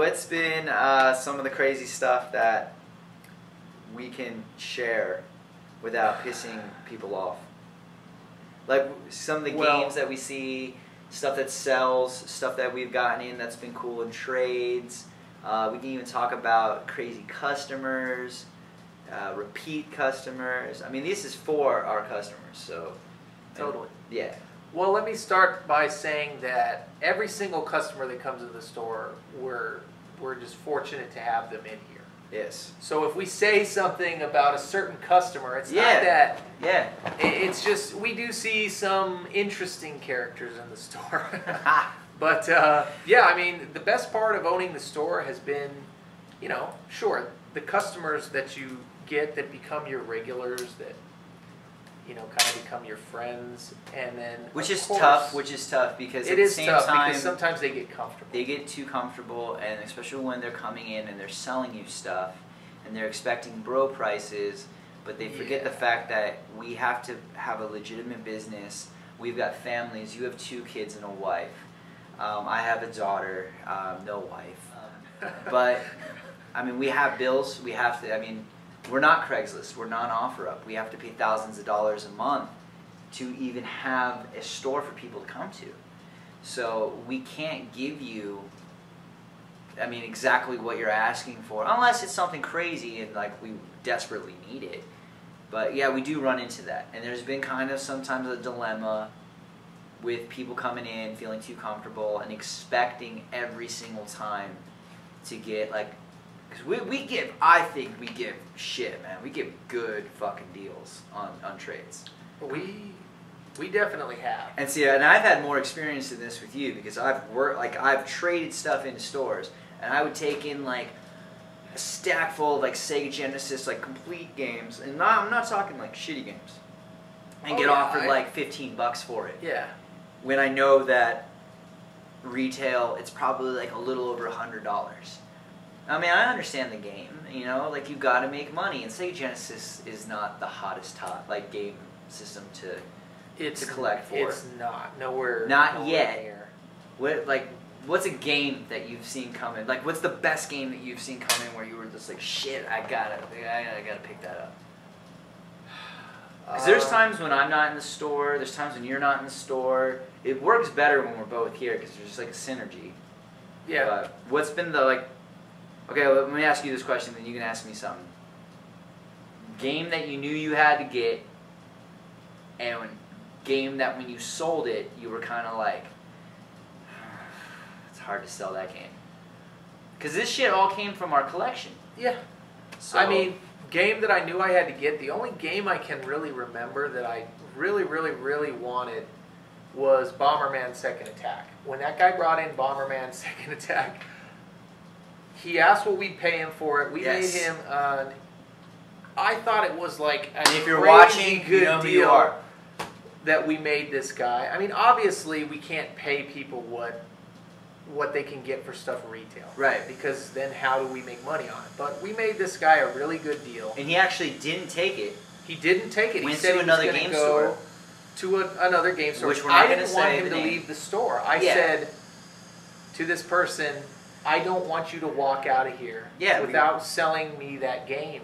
what's been some of the crazy stuff that we can share without pissing people off? Like some of the games that we see, stuff that sells, stuff that we've gotten in that's been cool in trades. We can even talk about crazy customers, repeat customers. I mean, this is for our customers, so. Totally. Yeah. Well, let me start by saying that every single customer that comes into the store, we're just fortunate to have them in here. Yes. So if we say something about a certain customer, it's not that. Yeah. It's just we do see some interesting characters in the store. But yeah, I mean, the best part of owning the store has been, you know, sure, the customers that you get that become your regulars, that, you know, kind of become your friends, and then which is tough because it at the is same tough time, because sometimes they get comfortable. They get too comfortable, and especially when they're coming in and they're selling you stuff, and they're expecting bro prices, but they forget the fact that we have to have a legitimate business. We've got families. You have 2 kids and a wife. I have a daughter, no wife. But I mean, we have bills. We have to. I mean, we're not Craigslist. We're not OfferUp. We have to pay thousands of dollars a month to even have a store for people to come to. So we can't give you, I mean, exactly what you're asking for, unless it's something crazy and like we desperately need it. But yeah, we do run into that. And there's been kind of sometimes a dilemma with people coming in, feeling too comfortable, and expecting every single time to get like, because we give, I think we give shit, man. We give good fucking deals on trades. We definitely have. And see, and I've had more experience in this with you because I've traded stuff into stores, and I would take in like a stack full of like Sega Genesis, like complete games, and I'm not talking like shitty games, and get offered like $15 for it. Yeah. When I know that retail, it's probably like a little over $100. I mean, I understand the game, you know, like you got to make money, and Sega Genesis is not the hottest like game system to collect for. It's not nowhere. Not yet. Near. What's a game that you've seen coming? Like, what's the best game that you've seen coming where you were just like, shit, I gotta pick that up. Because there's times when I'm not in the store. There's times when you're not in the store. It works better when we're both here because there's just like a synergy. Yeah. But what's been the like? Okay, let me ask you this question, then you can ask me something. Game that you knew you had to get, and game that when you sold it, you were kind of like, it's hard to sell that game. Because this shit all came from our collection. Yeah. So, I mean, game that I knew I had to get, the only game I can really remember that I really, really, really wanted was Bomberman Second Attack. When that guy brought in Bomberman Second Attack, he asked what we'd pay him for it. We made him, I thought it was like a if you're watching, good you know who deal you are. that we made this guy. I mean, obviously, we can't pay people what they can get for stuff retail. Right. Because then how do we make money on it? But we made this guy a really good deal. And he actually didn't take it. He didn't take it. Went he said to another game store. To another game store. Which we're not I gonna didn't want say him the to name. leave the store. I said to this person, I don't want you to walk out of here without selling me that game.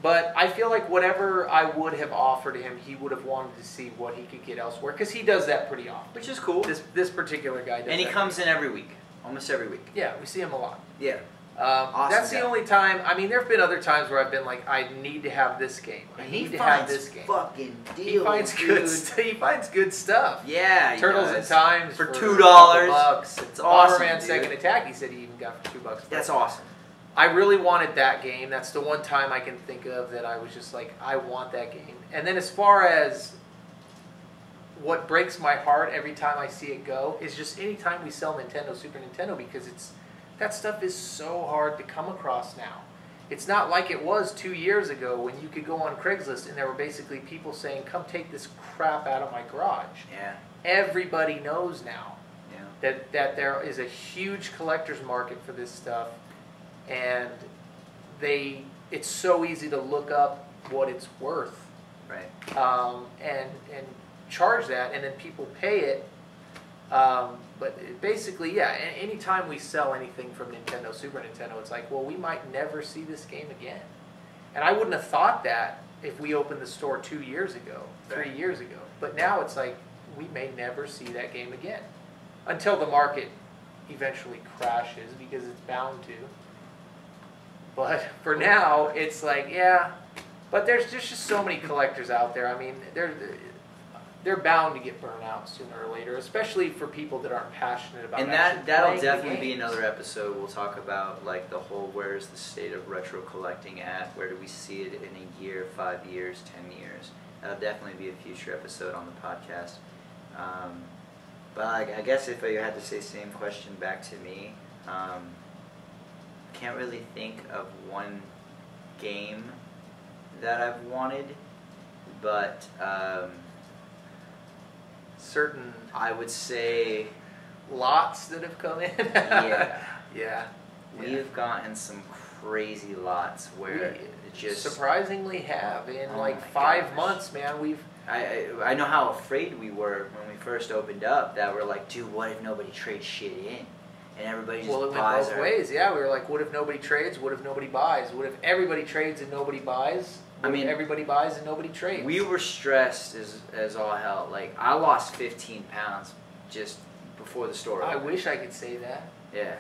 But I feel like whatever I would have offered him, he would have wanted to see what he could get elsewhere. Because he does that pretty often. Which is cool. This particular guy does And he comes in every week. Almost every week. Yeah, we see him a lot. Yeah. Awesome. That's the only time. I mean, there have been other times where I've been like, I need to have this game. I need to have this game. Fucking deals, he finds good. He finds good stuff. Yeah, Turtles in Times for $2. $2. It's awesome. Bomberman Second Attack. He said he even got for $2. That's awesome. I really wanted that game. That's the one time I can think of that I was just like, I want that game. And then as far as what breaks my heart every time I see it go is just anytime we sell Nintendo, Super Nintendo, because that stuff is so hard to come across now. It's not like it was 2 years ago when you could go on Craigslist and there were basically people saying, come take this crap out of my garage. Yeah. Everybody knows now that there is a huge collector's market for this stuff, and it's so easy to look up what it's worth. Right. And charge that, and then people pay it But basically, yeah, anytime we sell anything from Nintendo, Super Nintendo, it's like, well, we might never see this game again. And I wouldn't have thought that if we opened the store 2 years ago, 3 years ago. But now it's like, we may never see that game again. Until the market eventually crashes, because it's bound to. But for now, it's like, yeah. But there's just so many collectors out there. I mean, they're bound to get burned out sooner or later, especially for people that aren't passionate about. And that'll definitely be another episode. We'll talk about like the whole where's the state of retro collecting at, where do we see it in a year, 5 years, 10 years. That'll definitely be a future episode on the podcast. But I guess if you had to say same question back to me, can't really think of one game that I've wanted, but certain, I would say, lots that have come in. Yeah. We've gotten some crazy lots where it just surprisingly have in Oh 5 months, man. I know how afraid we were when we first opened up, that we're like, dude, what if nobody trades shit in? And everybody just Well, it went buys both ways. Yeah, we were like, what if nobody trades? What if nobody buys? What if everybody trades and nobody buys? What if everybody buys and nobody trades? We were stressed as all hell. Like, I lost 15 pounds just before the store opened. I wish I could say that. Yeah.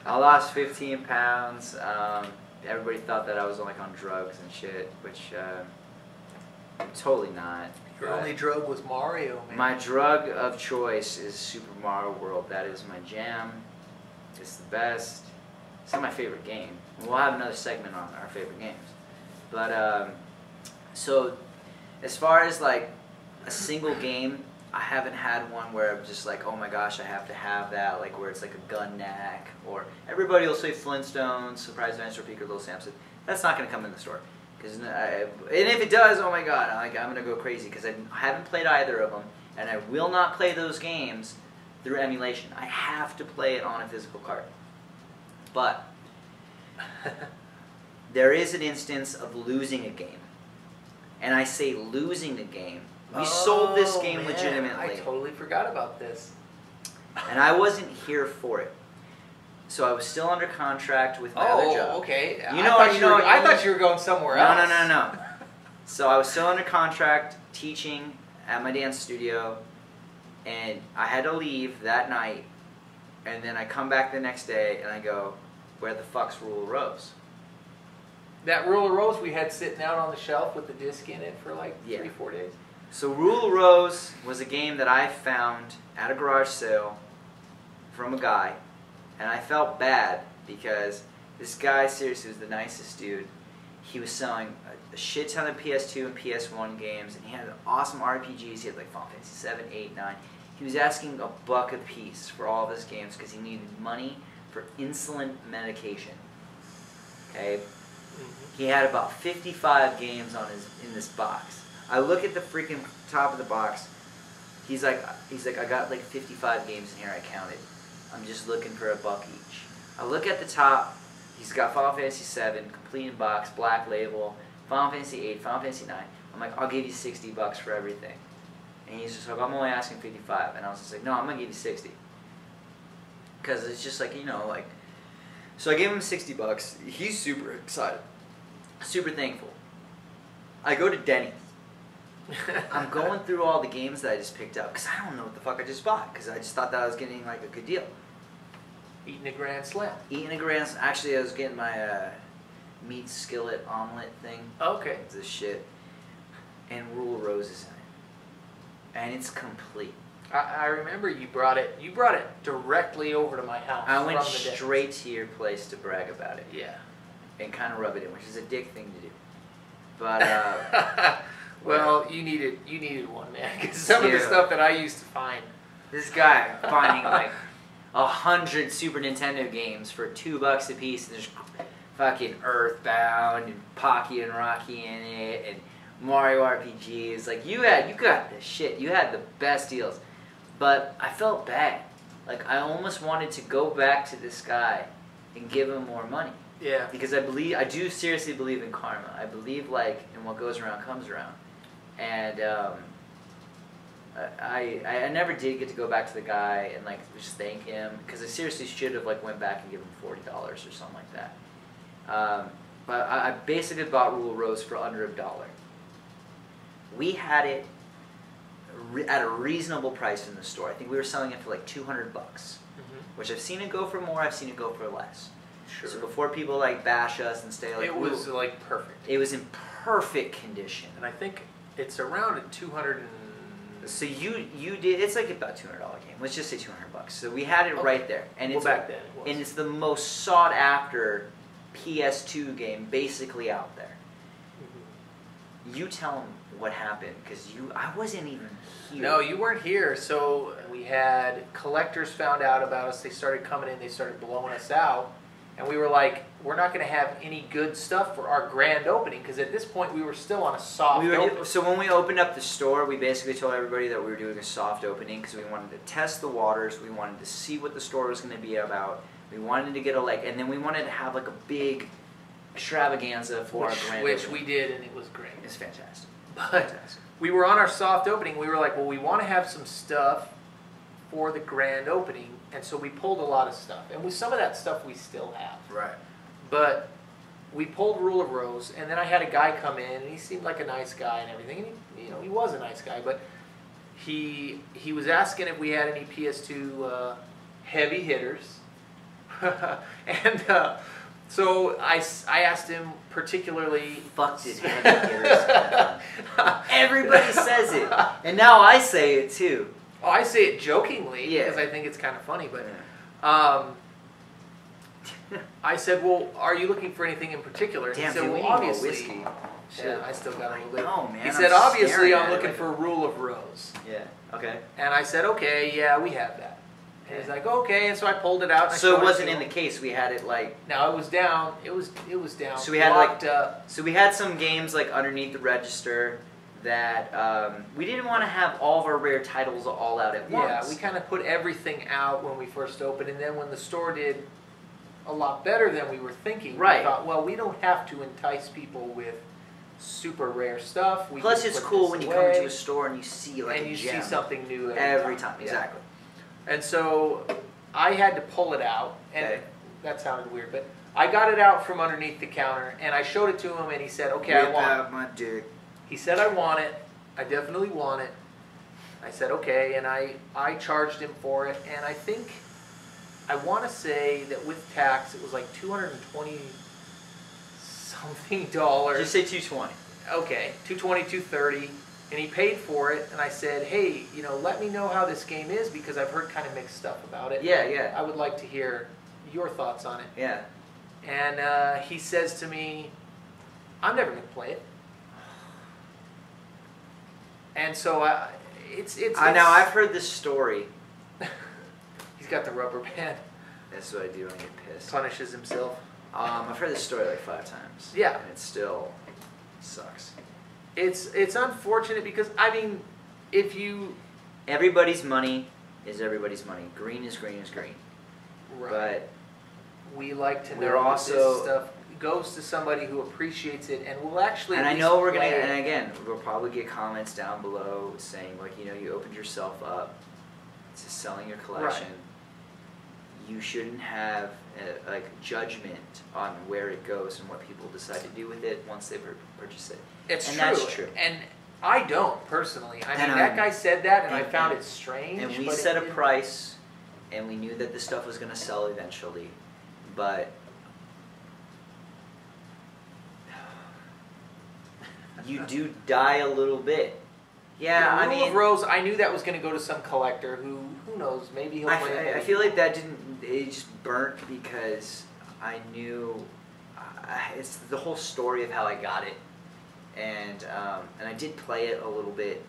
I lost 15 pounds. Everybody thought that I was like on drugs and shit, which I'm totally not. Your only drug was Mario, man. My drug of choice is Super Mario World. That is my jam. It's the best. It's not my favorite game. We'll have another segment on our favorite games. But, so, as far as like a single game, I haven't had one where I'm just like, oh my gosh, I have to have that, like where it's like a gun knack, or everybody will say Flintstones, Surprise Adventure, Peek or Little Samson. That's not going to come in the store. And if it does, oh my god, I'm going to go crazy, because I haven't played either of them, and I will not play those games through emulation. I have to play it on a physical card. But there is an instance of losing a game. And I say losing a game. We sold this game legitimately. I totally forgot about this. And I wasn't here for it. So I was still under contract with my other job. Oh, okay. I thought you were going somewhere else. No. So I was still under contract teaching at my dance studio, and I had to leave that night, and then I come back the next day and I go, where the fuck's Rule of Rose? That Rule of Rose we had sitting out on the shelf with the disc in it for like 3-4 days. So Rule of Rose was a game that I found at a garage sale from a guy, and I felt bad because this guy seriously was the nicest dude. He was selling a shit ton of PS2 and PS1 games, and he had awesome RPGs. He had like Final Fantasy 7, 8, 9. He was asking $1 a piece for all of his games because he needed money for insulin medication. Okay? He had about 55 games in this box. I look at the freaking top of the box. He's like, I got like 55 games in here. I counted. I'm just looking for $1 each. I look at the top. He's got Final Fantasy 7, complete in box, black label, Final Fantasy 8, Final Fantasy 9. I'm like, I'll give you $60 for everything. And he's just like, I'm only asking 55. And I was just like, no, I'm gonna give you 60. Because it's just like, like. So I gave him $60. He's super excited. Super thankful. I go to Denny's. I'm going through all the games that I just picked up because I don't know what the fuck I just bought, because I just thought that I was getting like a good deal. Eating a Grand Slam. Actually, I was getting my meat skillet omelet thing. Okay. It's this shit. And Rule of Rose is in it. And it's complete. I remember you brought it directly over to my house. I went straight to your place to brag about it. Yeah. And kind of rub it in, which is a dick thing to do. But, well, you needed one, man. Because some of the stuff that I used to find. This guy finding like 100 Super Nintendo games for $2 a piece, and there's fucking Earthbound and Pocky and Rocky in it, and Mario RPGs. Like, you got the shit. You had the best deals. But I felt bad. Like, I almost wanted to go back to this guy and give him more money. Yeah. Because I do seriously believe in karma. I believe, like, in what goes around comes around. And I never did get to go back to the guy and like just thank him because I seriously should have like went back and given him $40 or something like that. But I basically bought Rule of Rose for under $1. We had it at a reasonable price in the store. I think we were selling it for like $200, which I've seen it go for more. I've seen it go for less. Sure. So before people like bash us and say like it was like perfect. it was in perfect condition. And I think it's around a 200. So you did, it's like about $200 game. Let's just say $200. So we had it right there, and it's back then it was. and it's the most sought after PS2 game basically out there. You tell them what happened because I wasn't even here. No, you weren't here. So we had collectors found out about us. They started coming in. They started blowing us out, and we were like, we're not going to have any good stuff for our grand opening because at this point we were still on a soft opening. So when we opened up the store, we basically told everybody that we were doing a soft opening because we wanted to test the waters. We wanted to see what the store was going to be about. We wanted to get and then we wanted to have like a big extravaganza for our grand which opening. we did, and it was great. It's fantastic. But we were on our soft opening. We were like, well, we want to have some stuff for the grand opening, and so we pulled a lot of stuff. And some of that stuff we still have. Right. But we pulled Rule of Rose, and then I had a guy come in, and he seemed like a nice guy and everything. And he was a nice guy, but he was asking if we had any PS2 heavy hitters, and so I asked him particularly. Fuck did heavy hitters. Everybody says it, and now I say it too. Oh, I say it jokingly because I think it's kind of funny, but. I said, well, are you looking for anything in particular? And Damn, he said, dude, well, obviously. whiskey. Yeah, I still got a little bit. Oh, man. He said, I'm obviously, staring I'm at looking it. for Rule of Rose. Yeah. Okay. And I said, okay, yeah, we have that. And he's like, okay. And so I pulled it out. And So I it showed wasn't to in the him. case. We had it like. No, it was down. It was down. So we had locked like. up. So we had some games like underneath the register that we didn't want to have all of our rare titles all out at once. Yeah, we kind of put everything out when we first opened, and then when the store did a lot better than we were thinking, Right. we thought, well, we don't have to entice people with super rare stuff. We Plus, can it's put cool this when you away, come into a store and you see like and a you gem see something new every time. Yeah. Exactly. And so I had to pull it out, and Okay. that sounded weird, but I got it out from underneath the counter, and I showed it to him, and he said, okay, I Whip want it. out my dick. He said, I want it. I definitely want it. I said, okay, and I charged him for it, and I think, I want to say that with tax, it was like $220 something dollars. Just say 220. Okay, $220, $230, and he paid for it, and I said, hey, let me know how this game is, because I've heard kind of mixed stuff about it. Yeah, yeah. I would like to hear your thoughts on it. Yeah. And he says to me, I'm never going to play it. And so it's Now I've heard this story. He's got the rubber band. That's what I do when I get pissed. Punishes himself. I've heard this story like 5 times. Yeah. And it still sucks. It's unfortunate because, I mean, if you... Everybody's money is everybody's money. Green is green is green. Right. But we like to we're know that also- this stuff goes to somebody who appreciates it and will actually and at I least know we're gonna, play it. and again, we'll probably get comments down below saying like, you opened yourself up to selling your collection. Right. You shouldn't have like judgment on where it goes and what people decide to do with it once they purchase it. It's and true. that's true. And I don't personally. I mean, And that guy said that, and I and- found it strange. And we but set a it- price, and we knew that the stuff was going to sell eventually, but you do die a little bit. Yeah, I Rule mean, of Rose, I knew that was going to go to some collector who knows, maybe he'll play it. I feel like that it just burnt because I knew it's the whole story of how I got it, and I did play it a little bit,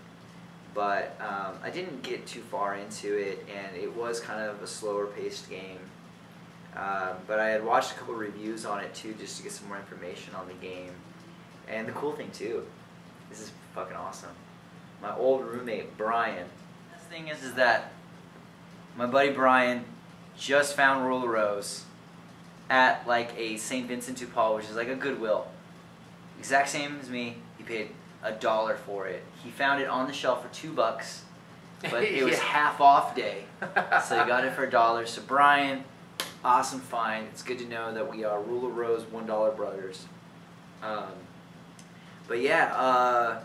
but I didn't get too far into it, and it was kind of a slower paced game. But I had watched a couple reviews on it too, just to get some more information on the game. And the cool thing too, this is fucking awesome. My old roommate Brian. The thing is that my buddy Brian just found Rule of Rose at like a St. Vincent de Paul, which is like a Goodwill. Exact same as me. He paid $1 for it. He found it on the shelf for $2, but it was Yeah. half off day, so you got it for $1. So Brian, awesome find. It's good to know that we are Rule of Rose $1 brothers. But yeah,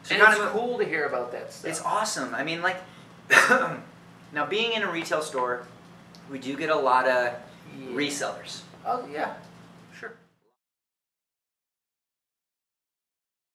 so And it's cool to hear about that stuff. it's awesome. I mean, like, now being in a retail store, we do get a lot of resellers. Oh yeah.